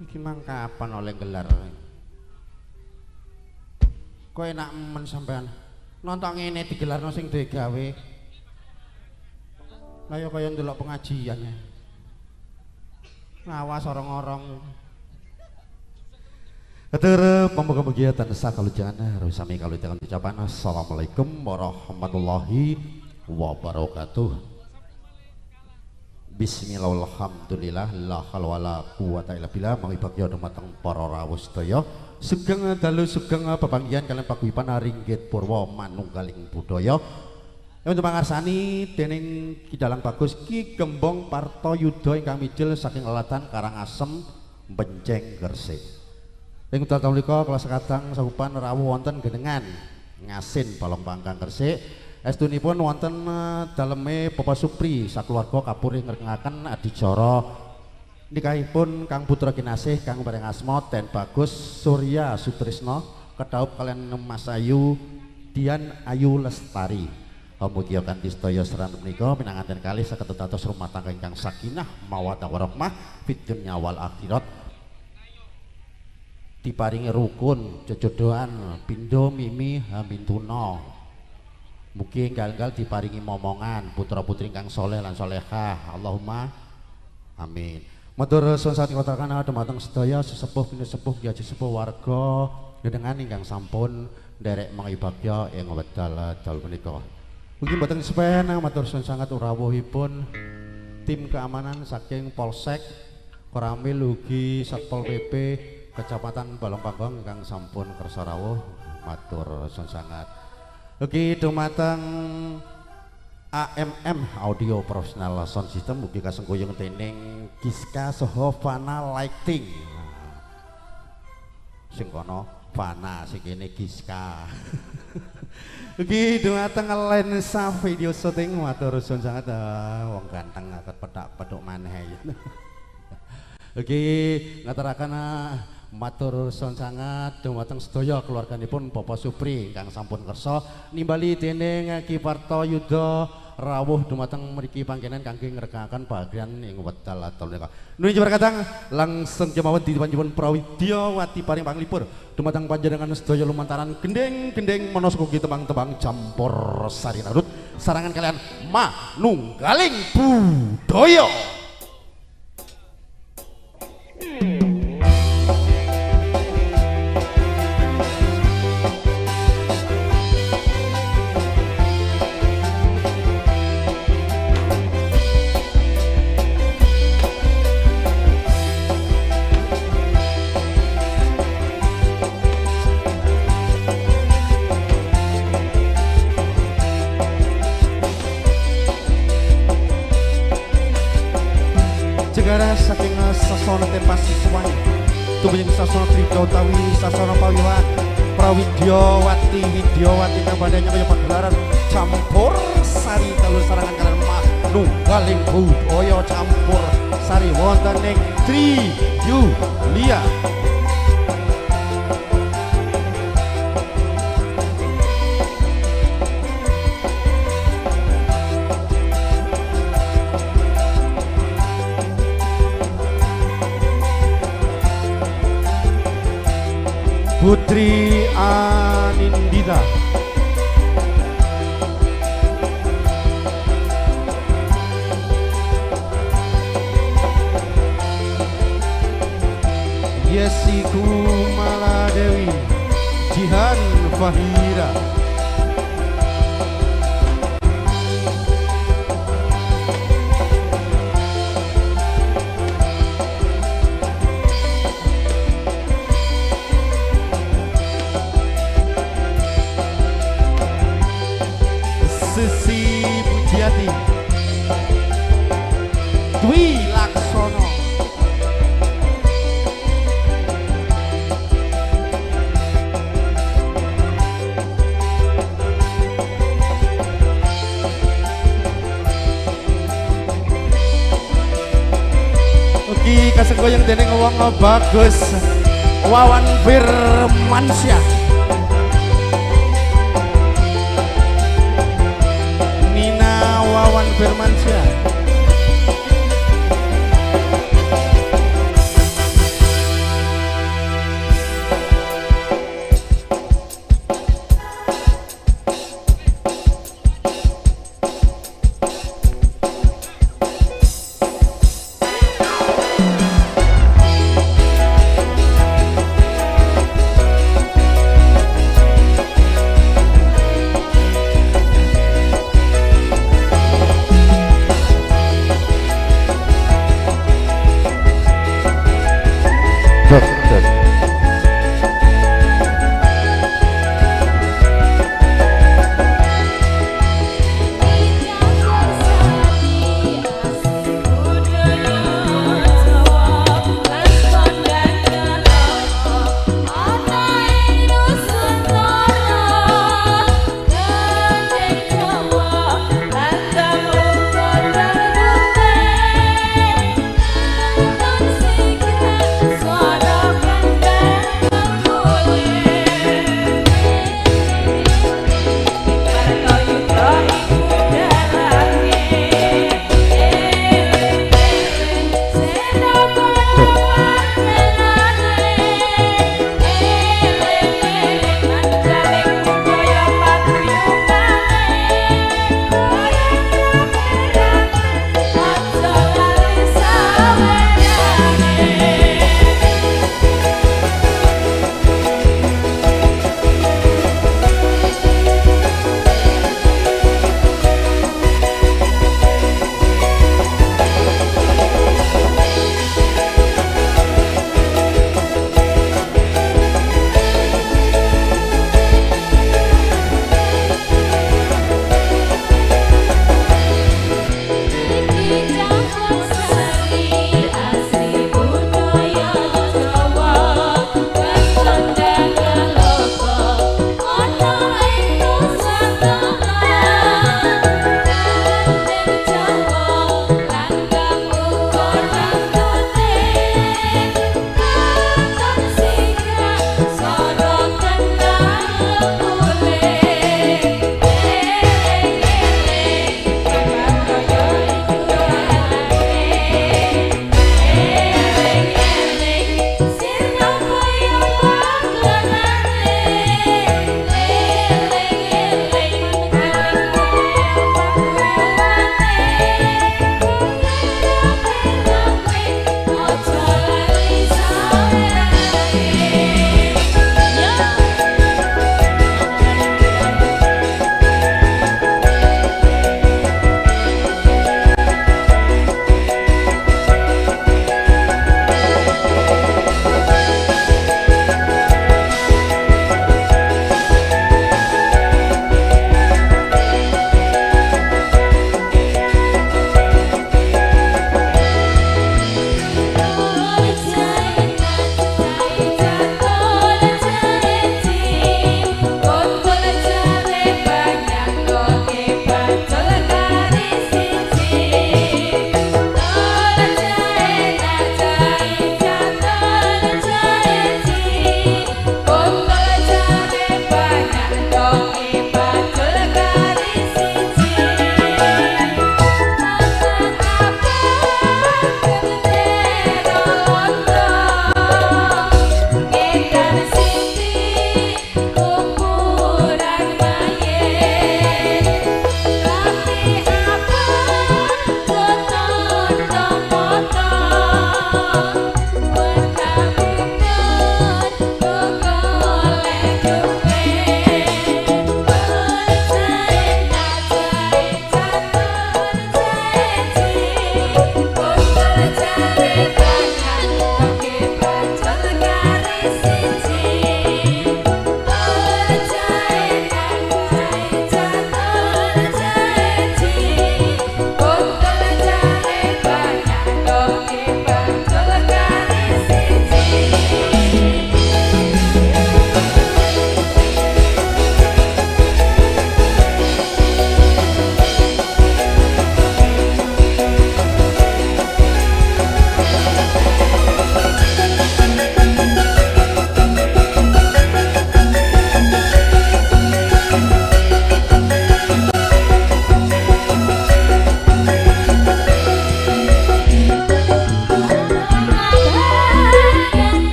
Iki mang kapan oleh gelar? Kok enak men sampean nonton ngene digelarno sing duwe gawe. Lah ya kaya ndelok pengajian ya. Ngawas orang-orang. Atur pembuka kegiatan sakalujangan rusami kalau dengan ucapan assalamualaikum warahmatullahi wabarakatuh. Bismillahirrahmanirrahim. La haula wala quwata illa billah. Mangibagya dumateng para rawuh sedaya. Sugeng dalu sugeng pepanggihan kalian paguyuban ringgit purwa manunggaling budaya. Untuk pangarsani dening Ki Dalang Bagus Ki Gembong Partoyuda ingkang mijil saking Lelatan Karangasem Benceng Gresik. Ing wekdal menika kelas kadang sakupan rawuh wonten genengan Ngasin Balong Pangkang Gresik. Estunipun wonten daleme Bapak Supri sakeluarga kapurih ngrekengaken adicara nikahipun Kang Putra Kinasih Kang bareng asma Den Bagus Surya Sutrisno kedhaup kalian Mas Ayu Dian Ayu Lestari. Mugia kanthi sedaya seran menika pinanganten kalih saged dados rumah tangga ingkang sakinah mawaddah warahmah fid dunya wal akhirat. Diparingi rukun, jojodohan, pindho mimi hamintuna. Mugi enggal-enggal diparingi momongan putra-putri ingkang saleh lan salehah. Allahumma amin. Matur suwun saking katakan dumateng sedaya sesepuh pinusepuh giaji sepuh warga dengan ingkang sampun nderek mangibagya ing wekdal dalu menika. Mugi mboten sepen matur suwun sangat rawuhipun tim keamanan saking Polsek Koramil ugi Satpol PP Kecamatan Balong Pangkang ingkang sampun kersa rawuh matur suwun sangat. Ugi dumateng AMM Audio Professional Sound System mugi kasengkuyung dening Giska saha Fana Lighting. Sing kono Fana sing kene Giska. Ugi dumateng lensa video syuting matur suwun sangat wong ganteng aket pedak-peduk maneh. Ugi ngaturaken matur suwun sangat dumateng sedaya keluarganipun Bapak Supri ingkang sampun kersa nimbali dening Ki Partoyuda rawuh dumateng mriki panggenan kangge ngregaken bahagian ing wekdal dalu menika. Nuwun jembar kadang langsung kemawon dipanjenengan Prawidyawati paring panglipur dumateng panjenengan sedaya lumantaran gendeng-gendeng manasa ugi tembang-tembang campur sari narut sarangan kalian manunggaling budaya. Segara saking sasana tempas siswani tumindak sasana Trika utawi sasana pawiwan Prawidyawati Widyawati kang badhe nyaya pagelaran campur sari dalu sarangan kalian manunggaling budaya campur sari wonten ing Triyulia. Putri Anindita Yesi Kumala Dewi Jihan Fahira Sisi Pujiati Dwi Laksono Ugi kasenggoyang dening wong bagus Wawan Firmansyah Wawan Firmansyah